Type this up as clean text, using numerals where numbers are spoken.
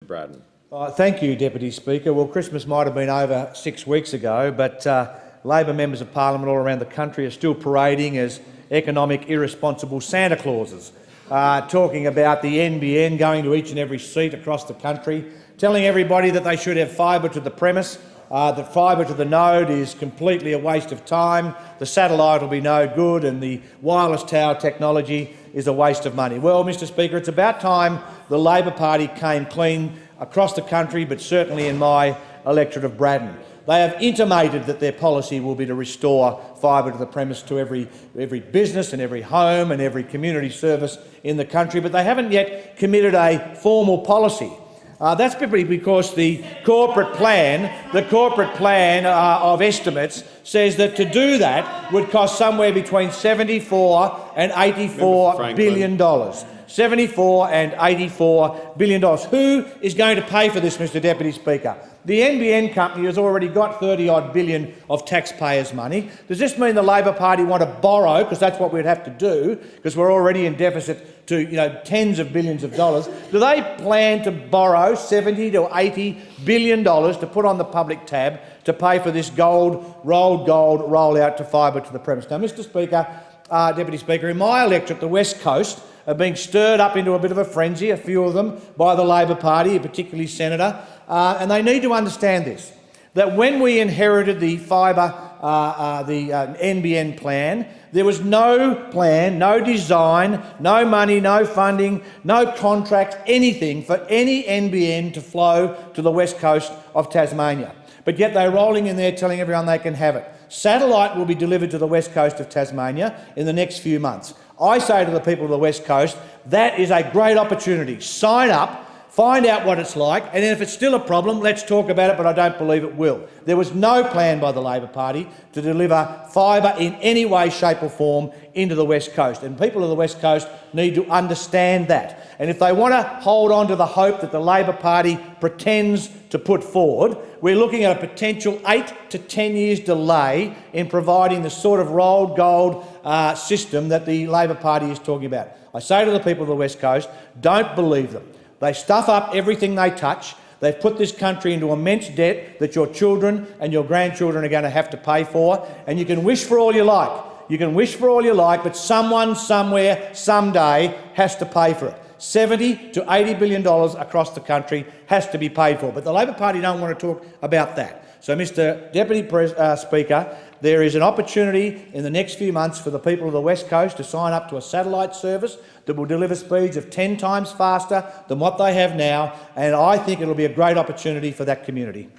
Braddon. Thank you, Deputy Speaker. Well, Christmas might have been over 6 weeks ago, but Labor members of Parliament all around the country are still parading as economic irresponsible Santa Clauses, talking about the NBN going to each and every seat across the country, telling everybody that they should have fibre to the premise, that fibre to the node is completely a waste of time, the satellite will be no good and the wireless tower technology is a waste of money. Well, Mr Speaker, it's about time the Labor Party came clean across the country, but certainly in my electorate of Braddon. They have intimated that their policy will be to restore fibre to the premise to every business and every home and every community service in the country, but they haven't yet committed a formal policy. That's probably because the corporate plan of estimates says that to do that would cost somewhere between $74 and $84 billion. $74 and $84 billion. Who is going to pay for this, Mr Deputy Speaker? The NBN company has already got $30-odd billion of taxpayers' money. Does this mean the Labor Party want to borrow, because that's what we'd have to do, because we're already in deficit to tens of billions of dollars? Do they plan to borrow $70 to $80 billion to put on the public tab to pay for this rolled gold rollout to fibre to the premise? Now, Mr Speaker, Deputy Speaker, in my electorate, the West Coast, are being stirred up into a bit of a frenzy, a few of them, by the Labor Party, particularly Senator, and they need to understand this, that when we inherited the fibre, the NBN plan, there was no plan, no design, no money, no funding, no contracts, anything for any NBN to flow to the west coast of Tasmania. But yet they're rolling in there telling everyone they can have it. Satellite will be delivered to the west coast of Tasmania in the next few months. I say to the people of the west coast, that is a great opportunity. Sign up, find out what it's like, and if it's still a problem, let's talk about it, but I don't believe it will. There was no plan by the Labor Party to deliver fibre in any way, shape or form into the west coast, and people of the west coast need to understand that. And if they want to hold on to the hope that the Labor Party pretends to put forward, we're looking at a potential 8 to 10 years delay in providing the sort of rolled gold system that the Labor Party is talking about. I say to the people of the west coast, don't believe them. They stuff up everything they touch. They've put this country into immense debt that your children and your grandchildren are going to have to pay for, and you can wish for all you like. You can wish for all you like, but someone, somewhere, someday has to pay for it. $70 to $80 billion across the country has to be paid for, but the Labor Party don't want to talk about that. So, Mr Deputy Speaker, there is an opportunity in the next few months for the people of the West Coast to sign up to a satellite service that will deliver speeds of 10 times faster than what they have now, and I think it will be a great opportunity for that community.